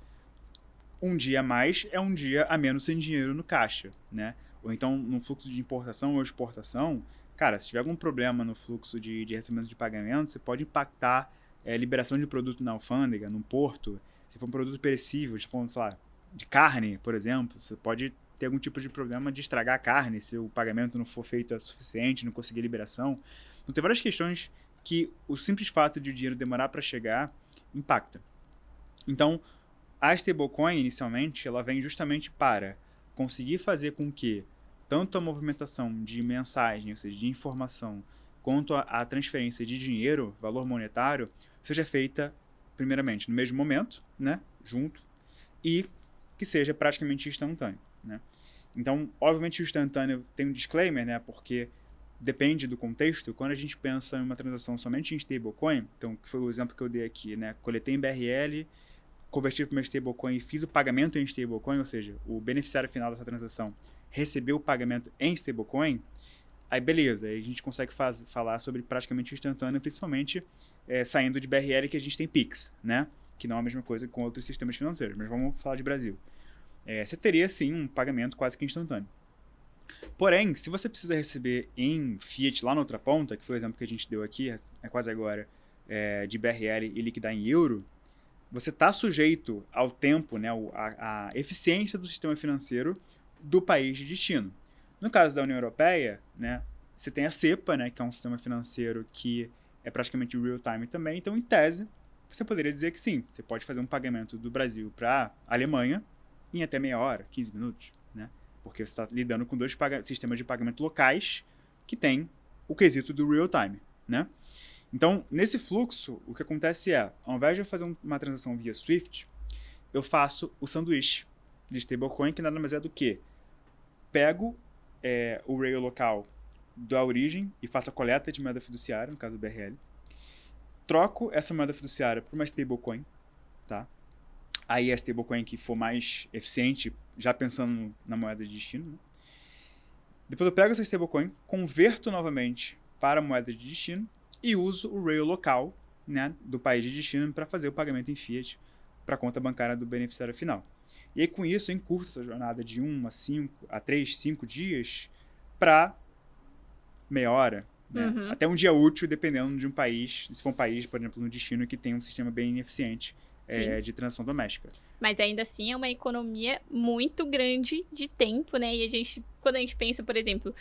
um dia a mais é um dia a menos sem dinheiro no caixa, né? Ou então, no fluxo de importação ou exportação, cara, se tiver algum problema no fluxo de recebimento de pagamento, você pode impactar liberação de produto na alfândega, num porto, se for um produto perecível, se for, sei lá, de carne, por exemplo, você pode ter algum tipo de problema de estragar a carne se o pagamento não for feito o suficiente, não conseguir liberação. Então, tem várias questões que o simples fato de o dinheiro demorar para chegar impacta. Então, a stablecoin, inicialmente, ela vem justamente para conseguir fazer com que tanto a movimentação de mensagem, ou seja, de informação, quanto a transferência de dinheiro, valor monetário, seja feita, primeiramente, no mesmo momento, né, junto, e que seja praticamente instantâneo, né? Então, obviamente, o instantâneo tem um disclaimer, né, porque depende do contexto. Quando a gente pensa em uma transação somente em stablecoin, então, que foi o exemplo que eu dei aqui, né, coletei em BRL, converti para uma stablecoin e fiz o pagamento em stablecoin, ou seja, o beneficiário final dessa transação recebeu o pagamento em stablecoin, aí beleza, aí a gente consegue falar sobre praticamente instantâneo, principalmente saindo de BRL que a gente tem Pix, né? Que não é a mesma coisa que com outros sistemas financeiros, mas vamos falar de Brasil. Você teria sim um pagamento quase que instantâneo. Porém, se você precisa receber em Fiat lá na outra ponta, que foi o exemplo que a gente deu aqui, quase agora, de BRL e liquidar em euro, você está sujeito ao tempo, né, a eficiência do sistema financeiro do país de destino. No caso da União Europeia, né, você tem a SEPA, né, que é um sistema financeiro que é praticamente real-time também. Então, em tese, você poderia dizer que sim, você pode fazer um pagamento do Brasil para a Alemanha em até meia hora, 15 minutos, né, porque você está lidando com dois sistemas de pagamento locais que têm o quesito do real-time, né? Então, nesse fluxo, o que acontece é, ao invés de eu fazer uma transação via SWIFT, eu faço o sanduíche de stablecoin, que nada mais é do que pego o rail local da origem e faço a coleta de moeda fiduciária, no caso do BRL, troco essa moeda fiduciária por uma stablecoin, tá? Aí a stablecoin que for mais eficiente, já pensando na moeda de destino, né? Depois eu pego essa stablecoin, converto novamente para a moeda de destino e uso o rail local, né, do país de destino para fazer o pagamento em fiat para a conta bancária do beneficiário final. E aí, com isso, eu encurto essa jornada de 1 a 5, a 3, 5 dias para meia hora, né? Uhum. Até um dia útil, dependendo de um país. Se for um país, por exemplo, no destino que tem um sistema bem eficiente de transação doméstica. Mas ainda assim é uma economia muito grande de tempo, né? E quando a gente pensa, por exemplo,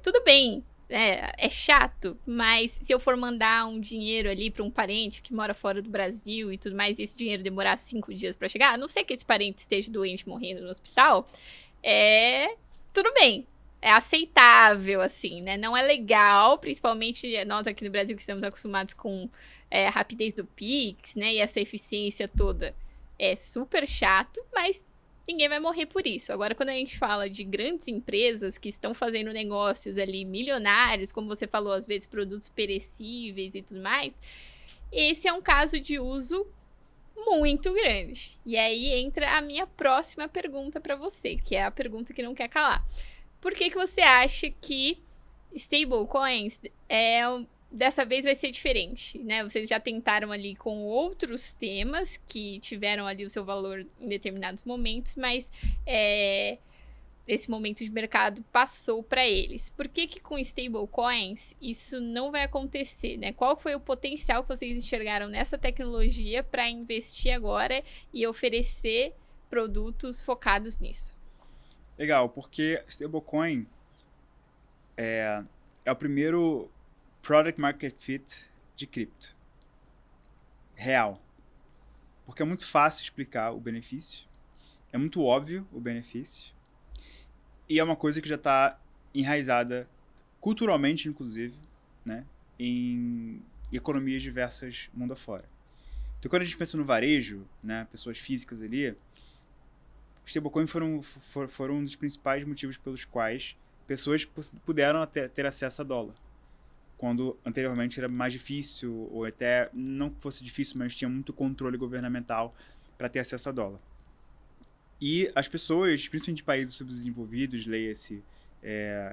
tudo bem, é chato, mas se eu for mandar um dinheiro ali para um parente que mora fora do Brasil e tudo mais, e esse dinheiro demorar 5 dias para chegar, a não ser que esse parente esteja doente morrendo no hospital, tudo bem. É aceitável, assim, né? Não é legal, principalmente nós aqui no Brasil que estamos acostumados com a rapidez do Pix, né? E essa eficiência toda. É super chato, mas ninguém vai morrer por isso. Agora, quando a gente fala de grandes empresas que estão fazendo negócios ali milionários, como você falou, às vezes produtos perecíveis e tudo mais, esse é um caso de uso muito grande. E aí entra a minha próxima pergunta para você, que é a pergunta que não quer calar. Por que você acha que stablecoins dessa vez vai ser diferente, né? Vocês já tentaram ali com outros temas que tiveram ali o seu valor em determinados momentos, mas esse momento de mercado passou para eles. Por que com stablecoins isso não vai acontecer, né? Qual foi o potencial que vocês enxergaram nessa tecnologia para investir agora e oferecer produtos focados nisso? Legal, porque stablecoin é o primeiro product market fit de cripto. Real. Porque é muito fácil explicar o benefício, é muito óbvio o benefício, e é uma coisa que já está enraizada culturalmente, inclusive, né, em economias diversas mundo afora. Então, quando a gente pensa no varejo, né, pessoas físicas ali, stablecoin foram um dos principais motivos pelos quais pessoas puderam ter acesso a dólar. Quando anteriormente era mais difícil, ou até não fosse difícil, mas tinha muito controle governamental para ter acesso a dólar. E as pessoas, principalmente de países subdesenvolvidos, leia-se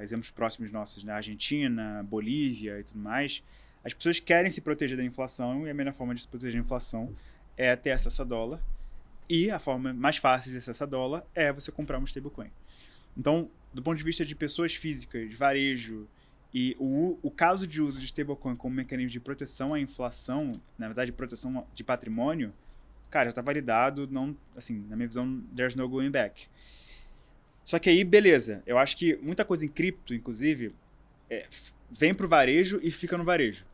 exemplos próximos nossos, né? Argentina, Bolívia e tudo mais, as pessoas querem se proteger da inflação e a melhor forma de se proteger da inflação é ter acesso a dólar. E a forma mais fácil de acessar dólar é você comprar uma stablecoin. Então, do ponto de vista de pessoas físicas, varejo E o caso de uso de stablecoin como mecanismo de proteção à inflação, na verdade, proteção de patrimônio, cara, já está validado, não, assim, na minha visão, there's no going back. Só que aí, beleza, eu acho que muita coisa em cripto, inclusive, vem pro varejo e fica no varejo.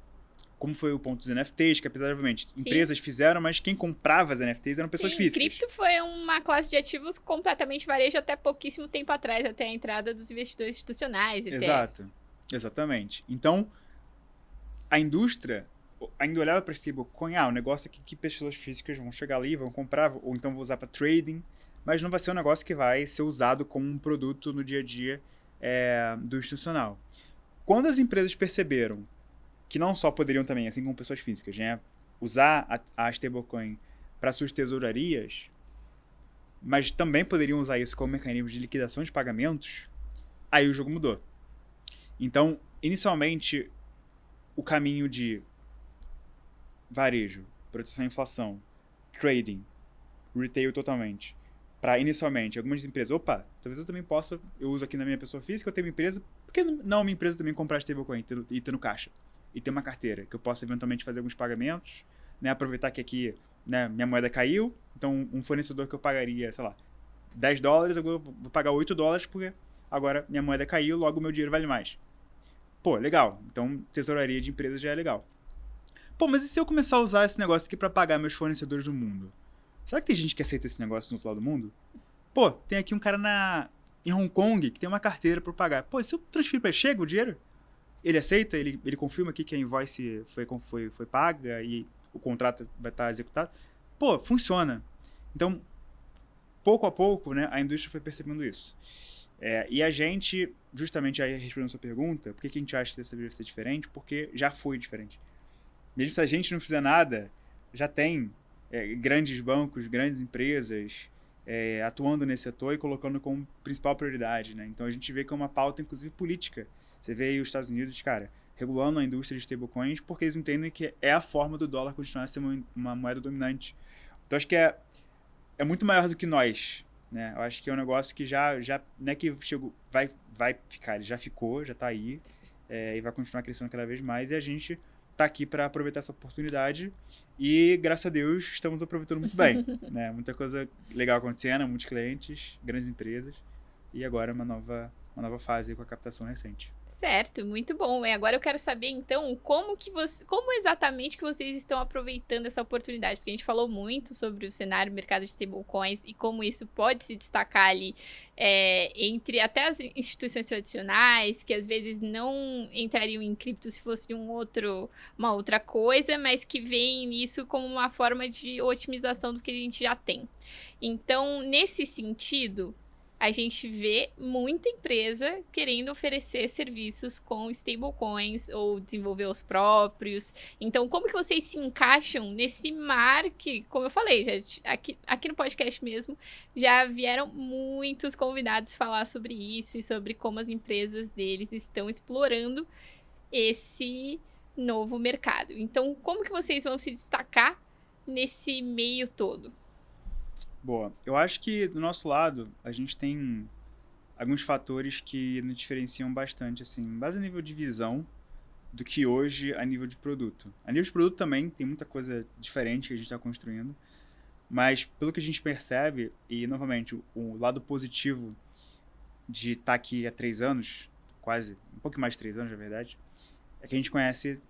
Como foi o ponto dos NFTs, que apesar de, obviamente, Sim. empresas fizeram, mas quem comprava as NFTs eram pessoas físicas. Cripto foi uma classe de ativos completamente varejo até pouquíssimo tempo atrás, até a entrada dos investidores institucionais, ETFs. Exato, exatamente. Então, a indústria ainda olhava para stablecoin, o negócio aqui que pessoas físicas vão chegar ali, vão comprar, ou então vou usar para trading, mas não vai ser um negócio que vai ser usado como um produto no dia a dia do institucional. Quando as empresas perceberam que não só poderiam também, assim como pessoas físicas, né, usar a stablecoin para suas tesourarias, mas também poderiam usar isso como mecanismo de liquidação de pagamentos, aí o jogo mudou. Então, inicialmente, o caminho de varejo, proteção à inflação, trading, retail totalmente, para inicialmente algumas empresas, opa, talvez eu também possa, eu uso aqui na minha pessoa física, eu tenho uma empresa, por que não uma empresa também comprar stablecoin e ter no caixa? E ter uma carteira, que eu possa eventualmente fazer alguns pagamentos, né, aproveitar que aqui, né, minha moeda caiu, então um fornecedor que eu pagaria, sei lá, $10, eu vou pagar $8 porque agora minha moeda caiu, logo o meu dinheiro vale mais. Pô, legal. Então, tesouraria de empresas já é legal. Pô, mas e se eu começar a usar esse negócio aqui para pagar meus fornecedores do mundo? Será que tem gente que aceita esse negócio no outro lado do mundo? Pô, tem aqui um cara em Hong Kong que tem uma carteira para pagar. Pô, se eu transferir para ele, chega o dinheiro? Ele aceita? Ele confirma aqui que a invoice foi paga e o contrato vai estar executado? Pô, funciona. Então, pouco a pouco, né, a indústria foi percebendo isso. E a gente, justamente aí respondendo a sua pergunta, por que a gente acha que dessa vez vai ser diferente? Porque já foi diferente. Mesmo se a gente não fizer nada, já tem grandes bancos, grandes empresas atuando nesse setor e colocando como principal prioridade, né? Então a gente vê que é uma pauta, inclusive, política. Você vê aí os Estados Unidos, cara, regulando a indústria de stablecoins porque eles entendem que é a forma do dólar continuar a ser uma moeda dominante. Então acho que é muito maior do que nós, né? Eu acho que é um negócio que já não é que chegou, vai ficar, ele já ficou, já está aí e vai continuar crescendo cada vez mais e a gente tá aqui para aproveitar essa oportunidade e, graças a Deus, estamos aproveitando muito bem, né? Muita coisa legal acontecendo, muitos clientes, grandes empresas e agora uma nova fase com a captação recente. Certo, muito bom. E agora eu quero saber, então, como exatamente que vocês estão aproveitando essa oportunidade? Porque a gente falou muito sobre o cenário do mercado de stablecoins e como isso pode se destacar ali entre até as instituições tradicionais, que às vezes não entrariam em cripto se fosse uma outra coisa, mas que veem nisso como uma forma de otimização do que a gente já tem. Então, nesse sentido, a gente vê muita empresa querendo oferecer serviços com stablecoins ou desenvolver os próprios. Então, como que vocês se encaixam nesse mar que, como eu falei, aqui no podcast mesmo, já vieram muitos convidados falar sobre isso e sobre como as empresas deles estão explorando esse novo mercado. Então, como que vocês vão se destacar nesse meio todo? Boa. Eu acho que do nosso lado a gente tem alguns fatores que nos diferenciam bastante, assim, base a nível de visão do que hoje a nível de produto. A nível de produto também tem muita coisa diferente que a gente está construindo, mas pelo que a gente percebe, e novamente o lado positivo de estar aqui há 3 anos, quase, um pouco mais de 3 anos na verdade, é que a gente conhece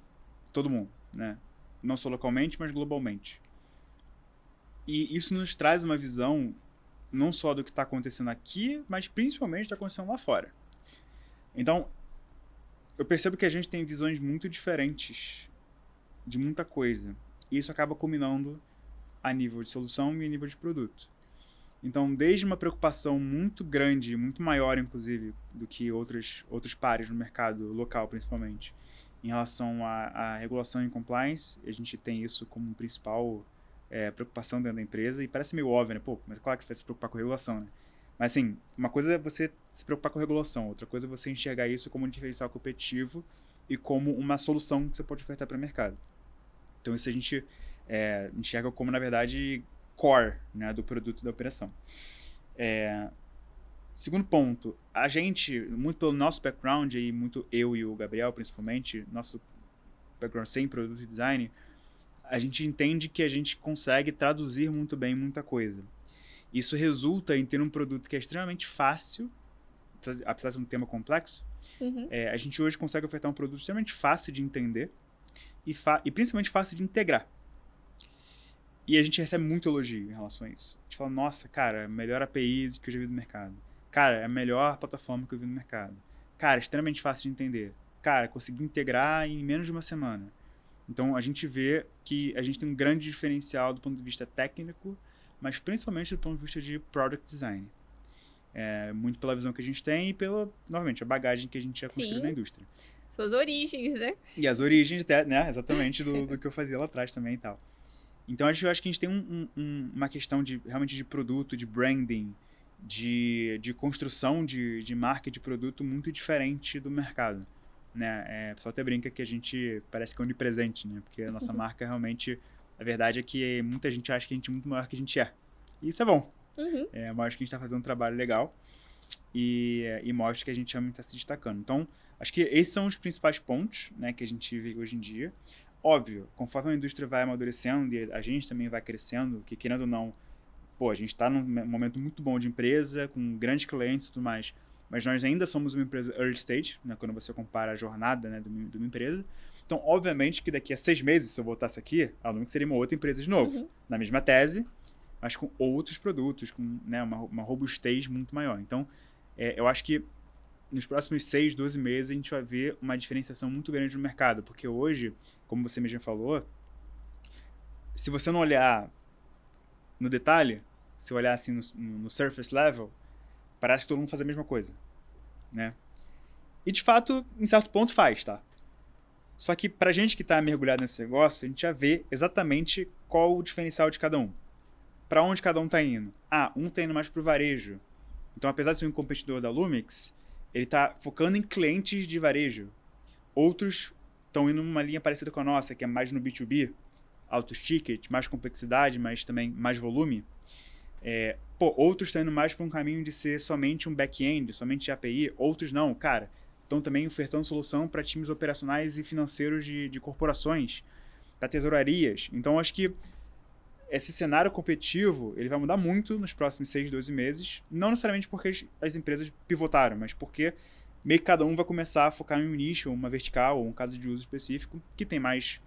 todo mundo, né? Não só localmente, mas globalmente. E isso nos traz uma visão não só do que está acontecendo aqui, mas principalmente do que está acontecendo lá fora. Então, eu percebo que a gente tem visões muito diferentes de muita coisa. E isso acaba culminando a nível de solução e a nível de produto. Então, desde uma preocupação muito grande, muito maior, inclusive, do que outros pares no mercado local, principalmente, em relação à regulação e compliance, a gente tem isso como principal preocupação dentro da empresa, e parece meio óbvio, né? Pô, mas é claro que você vai se preocupar com regulação, né? Mas assim, uma coisa é você se preocupar com regulação, outra coisa é você enxergar isso como um diferencial competitivo e como uma solução que você pode ofertar para o mercado. Então isso a gente enxerga como, na verdade, core, né, do produto da operação. Segundo ponto, a gente, muito pelo nosso background, e muito eu e o Gabriel, principalmente, nosso background sem produto e design, a gente entende que a gente consegue traduzir muito bem muita coisa. Isso resulta em ter um produto que é extremamente fácil, apesar de ser um tema complexo, a gente hoje consegue ofertar um produto extremamente fácil de entender e principalmente fácil de integrar. E a gente recebe muito elogio em relação a isso. A gente fala, nossa, cara, melhor API que eu já vi no mercado. Cara, é a melhor plataforma que eu vi no mercado. Cara, extremamente fácil de entender. Cara, consegui integrar em menos de uma semana. Então, a gente vê que a gente tem um grande diferencial do ponto de vista técnico, mas principalmente do ponto de vista de product design. Muito pela visão que a gente tem e pela, novamente, a bagagem que a gente já construiu na indústria. Suas origens, né? E as origens, né, exatamente, do que eu fazia lá atrás também e tal. Então, eu acho que a gente tem uma questão realmente de produto, de branding, de construção de marca de produto muito diferente do mercado. Né? O pessoal até brinca que a gente parece que é onipresente, né? Porque a nossa marca realmente, a verdade é que muita gente acha que a gente é muito maior que a gente é. E isso é bom. Mostra que a gente está fazendo um trabalho legal e mostra que a gente realmente está se destacando. Então, acho que esses são os principais pontos, né, que a gente vê hoje em dia. Óbvio, conforme a indústria vai amadurecendo e a gente também vai crescendo, que querendo ou não, a gente está num momento muito bom de empresa, com grandes clientes e tudo mais, mas nós ainda somos uma empresa early stage, né, quando você compara a jornada, né, de uma empresa. Então, obviamente que daqui a 6 meses, se eu voltasse aqui, a Lumix seria uma outra empresa de novo, na mesma tese, mas com outros produtos, com, né, uma robustez muito maior. Então, eu acho que nos próximos 6, 12 meses a gente vai ver uma diferenciação muito grande no mercado, porque hoje, como você mesmo falou, se você não olhar no detalhe, se olhar assim no surface level, parece que todo mundo faz a mesma coisa, né? E de fato, em certo ponto faz, tá? Só que pra gente que tá mergulhado nesse negócio, a gente já vê exatamente qual o diferencial de cada um. Pra onde cada um tá indo? Um tá indo mais pro varejo. Então, apesar de ser um competidor da Lumix, ele tá focando em clientes de varejo. Outros estão indo numa linha parecida com a nossa, que é mais no B2B, altos tickets, mais complexidade, mas também mais volume. Outros estão indo mais para um caminho de ser somente um back-end, somente API. Outros não, cara. Estão também ofertando solução para times operacionais e financeiros de corporações, para tesourarias. Então, acho que esse cenário competitivo ele vai mudar muito nos próximos 6, 12 meses. Não necessariamente porque as empresas pivotaram, mas porque meio que cada um vai começar a focar em um nicho, uma vertical, ou um caso de uso específico, que tem mais,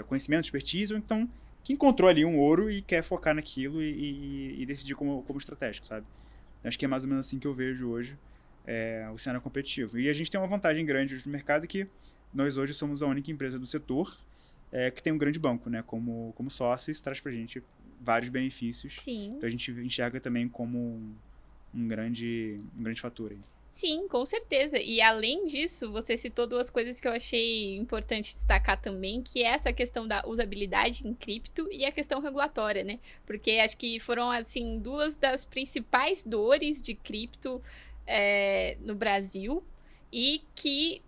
conhecimento, expertise, ou então que encontrou ali um ouro e quer focar naquilo e decidir como estratégico, sabe? Acho que é mais ou menos assim que eu vejo hoje o cenário competitivo. E a gente tem uma vantagem grande hoje no mercado que nós hoje somos a única empresa do setor que tem um grande banco, né? Como sócio, isso traz pra gente vários benefícios. Sim. Então a gente enxerga também como um grande fator aí. Sim, com certeza. E além disso, você citou duas coisas que eu achei importante destacar também, que é essa questão da usabilidade em cripto e a questão regulatória, né? Porque acho que foram, assim, duas das principais dores de cripto no Brasil e que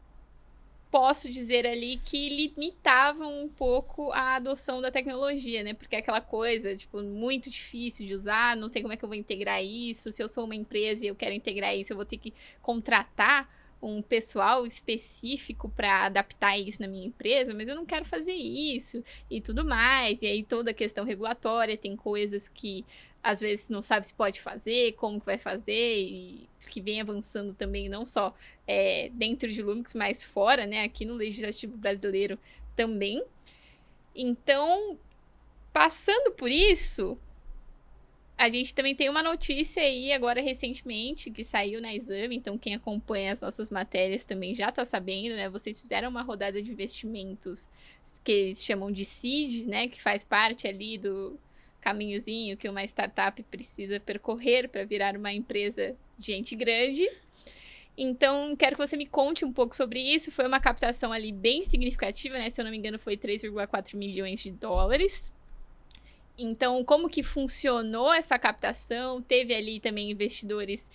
posso dizer ali que limitavam um pouco a adoção da tecnologia, né? Porque é aquela coisa, tipo, muito difícil de usar, não sei como é que eu vou integrar isso. Se eu sou uma empresa e eu quero integrar isso, eu vou ter que contratar um pessoal específico para adaptar isso na minha empresa, mas eu não quero fazer isso e tudo mais. E aí toda a questão regulatória, tem coisas que às vezes não sabe se pode fazer, como que vai fazer, e que vem avançando também, não só dentro de Lumix, mas fora, né, aqui no Legislativo Brasileiro também. Então, passando por isso, a gente também tem uma notícia aí agora recentemente que saiu na Exame, então quem acompanha as nossas matérias também já está sabendo, né? Vocês fizeram uma rodada de investimentos que eles chamam de seed, né? Que faz parte ali do caminhozinho que uma startup precisa percorrer para virar uma empresa de gente grande. Então, quero que você me conte um pouco sobre isso. Foi uma captação ali bem significativa, né? Se eu não me engano, foi 3,4 milhões de dólares. Então, como que funcionou essa captação? Teve ali também investidores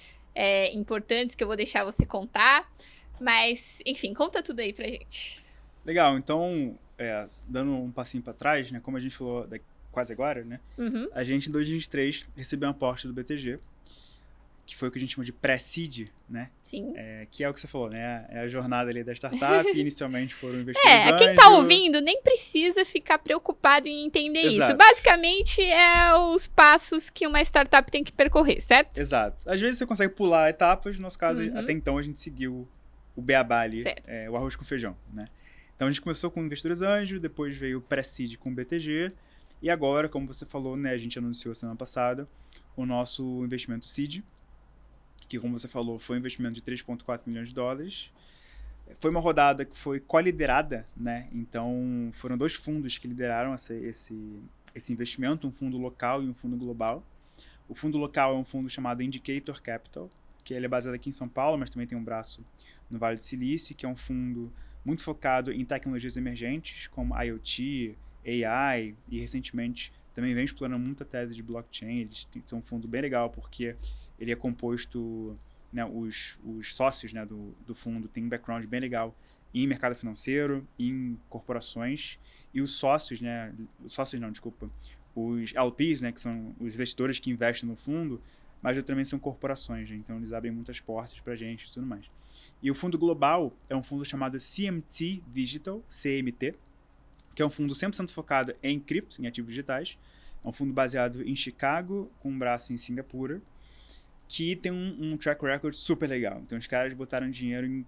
importantes que eu vou deixar você contar. Mas, enfim, conta tudo aí pra gente. Legal, então, dando um passinho para trás, né? Como a gente falou quase agora, né? Uhum. A gente, em 2023, recebeu um aporte do BTG. que foi o que a gente chama de pré-seed, né? Sim. Que é o que você falou, né? É a jornada ali da startup, inicialmente foram investidores anjo. Quem tá ouvindo nem precisa ficar preocupado em entender Exato. isso. Basicamente, é os passos que uma startup tem que percorrer, certo? Exato. Às vezes você consegue pular etapas, no nosso caso, até então a gente seguiu o beabá ali, o arroz com feijão, né? Então a gente começou com investidores anjo, depois veio o pré-seed com o BTG, e agora, como você falou, né, a gente anunciou semana passada o nosso investimento seed, que, como você falou, foi um investimento de 3,4 milhões de dólares. Foi uma rodada que foi co-liderada, né? Então, foram 2 fundos que lideraram esse investimento, um fundo local e um fundo global. O fundo local é um fundo chamado Indicator Capital, que ele é baseado aqui em São Paulo, mas também tem um braço no Vale do Silício, que é um fundo muito focado em tecnologias emergentes, como IoT, AI, e recentemente também vem explorando muita tese de blockchain. Eles são um fundo bem legal, porque ele é composto, né, os sócios, né, do fundo têm um background bem legal em mercado financeiro, em corporações, e os sócios, né, os LPs, né, que são os investidores que investem no fundo, mas também são corporações, né, então eles abrem muitas portas pra gente e tudo mais. E o fundo global é um fundo chamado CMT Digital, CMT, que é um fundo 100% focado em criptos, em ativos digitais. É um fundo baseado em Chicago, com um braço em Singapura, que tem um track record super legal. Então, os caras botaram dinheiro em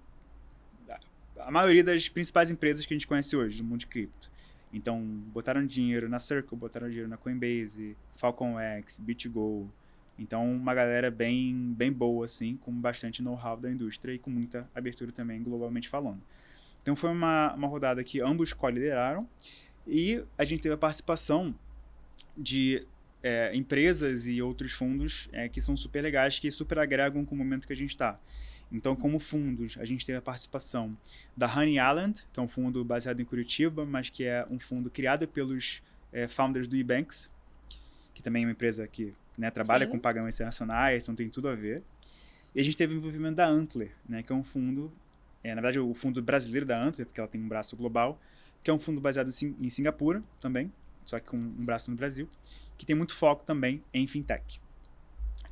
a maioria das principais empresas que a gente conhece hoje, do mundo de cripto. Então, botaram dinheiro na Circle, botaram dinheiro na Coinbase, Falcon X, BitGo. Então, uma galera bem boa, assim, com bastante know-how da indústria e com muita abertura também, globalmente falando. Então, foi uma rodada que ambos co-lideraram e a gente teve a participação de empresas e outros fundos que são super legais, que super agregam com o momento que a gente está. Então, como fundos, a gente teve a participação da Honey Island, que é um fundo baseado em Curitiba, mas que é um fundo criado pelos founders do eBanks, que também é uma empresa que, né, trabalha com pagamentos internacionais, então tem tudo a ver. E a gente teve o envolvimento da Antler, né, que é um fundo, na verdade, o fundo brasileiro da Antler, porque ela tem um braço global, que é um fundo baseado em Singapura também, só que com um braço no Brasil, que tem muito foco também em fintech.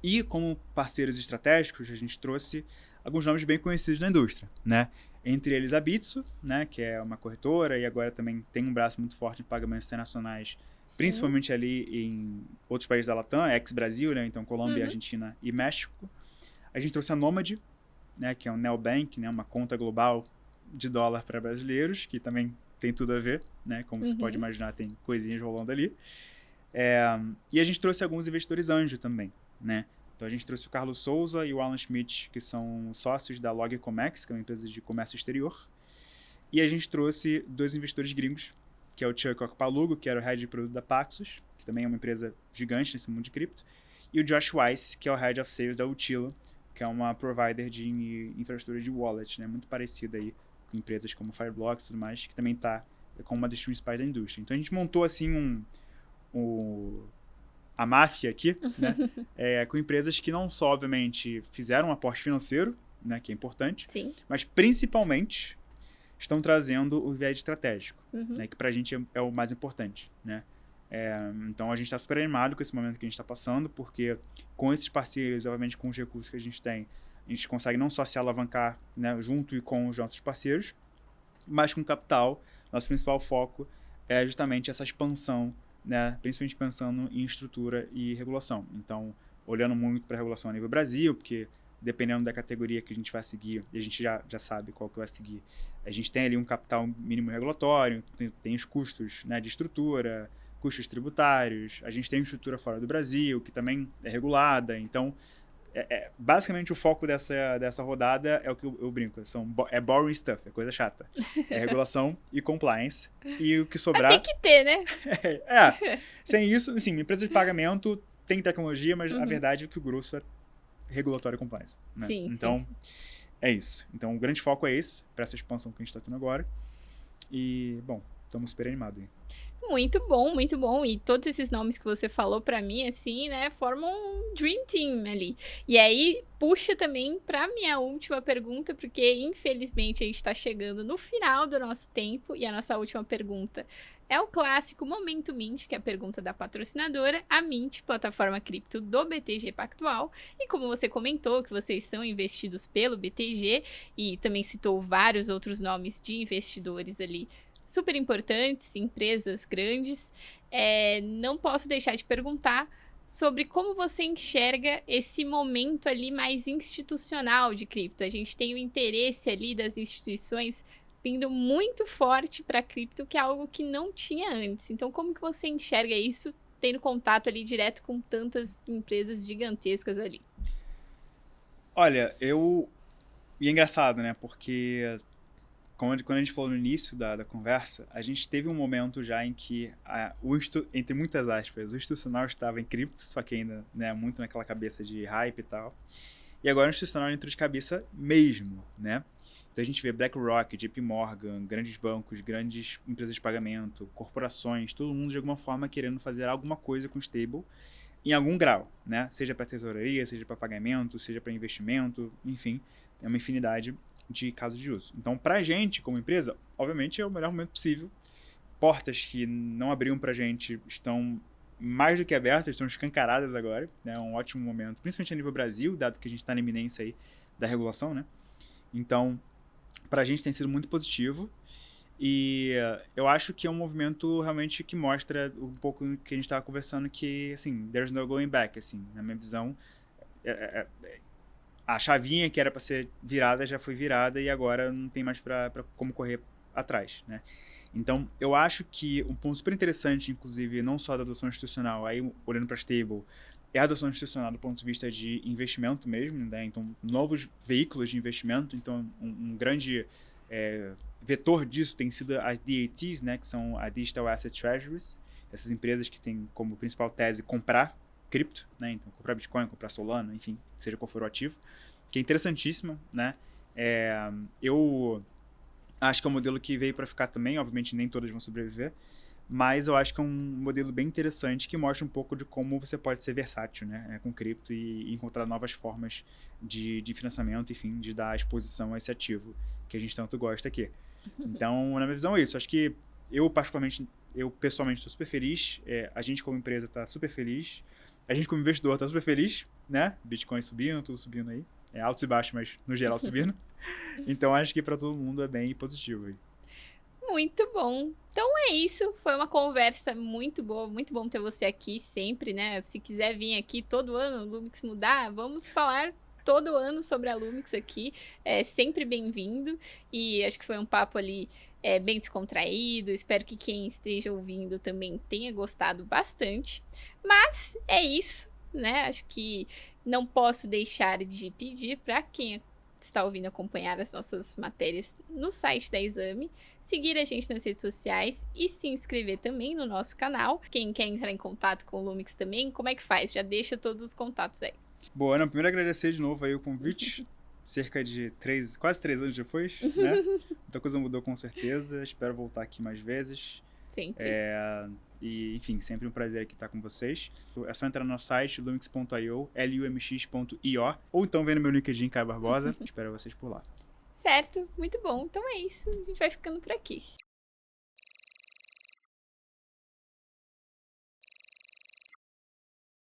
E como parceiros estratégicos, a gente trouxe alguns nomes bem conhecidos na indústria, né? Entre eles a Bitso, né, que é uma corretora e agora também tem um braço muito forte em pagamentos internacionais, principalmente ali em outros países da Latam, ex-Brasil, né, então Colômbia, Argentina e México. A gente trouxe a Nomad, né, que é um neobank, né, uma conta global de dólar para brasileiros, que também tem tudo a ver, né, como você pode imaginar, tem coisinhas rolando ali. E a gente trouxe alguns investidores anjo também, né? Então, a gente trouxe o Carlos Souza e o Alan Schmidt, que são sócios da Logcomex, que é uma empresa de comércio exterior. E a gente trouxe 2 investidores gringos, que é o Chuck Okpalugo, que era o head de produto da Paxos, que também é uma empresa gigante nesse mundo de cripto, e o Josh Weiss, que é o head of sales da Utila, que é uma provider de infraestrutura de wallet, né? Muito parecida aí com empresas como Fireblocks e tudo mais, que também está como uma das principais da indústria. Então, a gente montou assim a máfia aqui, né, com empresas que não só, obviamente, fizeram um aporte financeiro, né, que é importante, mas principalmente estão trazendo o viés estratégico, né, que pra gente é o mais importante, né. Então, a gente está super animado com esse momento que a gente está passando, porque com esses parceiros, obviamente, com os recursos que a gente tem, a gente consegue não só se alavancar, né, junto e com os nossos parceiros, mas com capital. Nosso principal foco é justamente essa expansão, né, principalmente pensando em estrutura e regulação. Então, olhando muito para a regulação a nível Brasil, porque dependendo da categoria que a gente vai seguir, e a gente já sabe qual que vai seguir, a gente tem ali um capital mínimo regulatório, tem os custos, né, de estrutura, custos tributários, a gente tem estrutura fora do Brasil, que também é regulada. Então, basicamente o foco dessa rodada é o que eu brinco, é boring stuff, é coisa chata. É regulação e compliance. E o que sobrar... Tem que ter, né? Sem isso, assim, empresa de pagamento tem tecnologia, mas a verdade é que o grosso é regulatório e compliance, né? Então, é isso. Então, o grande foco é esse, para essa expansão que a gente está tendo agora. E, bom, estamos super animados aí. Muito bom, muito bom. E todos esses nomes que você falou pra mim, assim, né, formam um dream team ali. E aí, puxa também pra minha última pergunta, porque infelizmente a gente tá chegando no final do nosso tempo. E a nossa última pergunta é o clássico Momento Mint, que é a pergunta da patrocinadora, a Mint, plataforma cripto do BTG Pactual. E como você comentou que vocês são investidos pelo BTG e também citou vários outros nomes de investidores ali super importantes, empresas grandes, não posso deixar de perguntar sobre como você enxerga esse momento ali mais institucional de cripto. A gente tem o interesse ali das instituições vindo muito forte para cripto, que é algo que não tinha antes. Então, como que você enxerga isso, tendo contato ali direto com tantas empresas gigantescas ali? Olha, E é engraçado, né? Porque quando a gente falou no início da conversa, a gente teve um momento já em que, entre muitas aspas, o institucional estava em cripto, só que ainda, né, muito naquela cabeça de hype e tal. E agora o institucional entrou de cabeça mesmo, né? Então a gente vê BlackRock, JP Morgan, grandes bancos, grandes empresas de pagamento, corporações, todo mundo de alguma forma querendo fazer alguma coisa com stable em algum grau, né? Seja para tesouraria, seja para pagamento, seja para investimento, enfim, é uma infinidade de casos de uso. Então, para a gente, como empresa, obviamente é o melhor momento possível. Portas que não abriam para a gente estão mais do que abertas, estão escancaradas agora, né? É um ótimo momento, principalmente a nível Brasil, dado que a gente está na iminência aí da regulação, né? Então, para a gente tem sido muito positivo e eu acho que é um movimento realmente que mostra um pouco o que a gente estava conversando, que, assim, there's no going back, assim, na minha visão, a chavinha que era para ser virada já foi virada e agora não tem mais para como correr atrás, né? Então, eu acho que um ponto super interessante, inclusive, não só da adoção institucional, aí olhando para a stable, é a adoção institucional do ponto de vista de investimento mesmo, né? Então, novos veículos de investimento. Então, um grande vetor disso tem sido as DATs, né? Que são a Digital Asset Treasuries, essas empresas que têm como principal tese comprar cripto, né? Então, comprar Bitcoin, comprar Solana, enfim, seja qual for o ativo, que é interessantíssima, né? Eu acho que é um modelo que veio para ficar também, obviamente nem todas vão sobreviver, mas eu acho que é um modelo bem interessante que mostra um pouco de como você pode ser versátil, né, com cripto e encontrar novas formas de financiamento, enfim, de dar exposição a esse ativo que a gente tanto gosta aqui. Então, na minha visão é isso. Acho que eu pessoalmente estou super feliz, a gente como empresa está super feliz, a gente como investidor está super feliz, né? Bitcoin subindo, tudo subindo aí. Altos e baixos, mas no geral subindo. Então, acho que para todo mundo é bem positivo aí. Muito bom. Então é isso. Foi uma conversa muito boa. Muito bom ter você aqui sempre, né? Se quiser vir aqui todo ano, o Lumix mudar, vamos falar todo ano sobre a Lumix aqui. É sempre bem-vindo. E acho que foi um papo ali bem descontraído. Espero que quem esteja ouvindo também tenha gostado bastante. Mas é isso, né? Acho que não posso deixar de pedir para quem está ouvindo acompanhar as nossas matérias no site da Exame, seguir a gente nas redes sociais e se inscrever também no nosso canal. Quem quer entrar em contato com o Lumix também, como é que faz? Já deixa todos os contatos aí. Boa, Ana, primeiro agradecer de novo aí o convite. Cerca de quase 3 anos depois, né? Muita coisa mudou com certeza. Espero voltar aqui mais vezes. Sempre. E, enfim, sempre um prazer aqui estar com vocês. É só entrar no nosso site, lumix.io, lumx.io, ou então vem no meu LinkedIn, Caio Barbosa. Espero vocês por lá. Certo, muito bom. Então é isso. A gente vai ficando por aqui.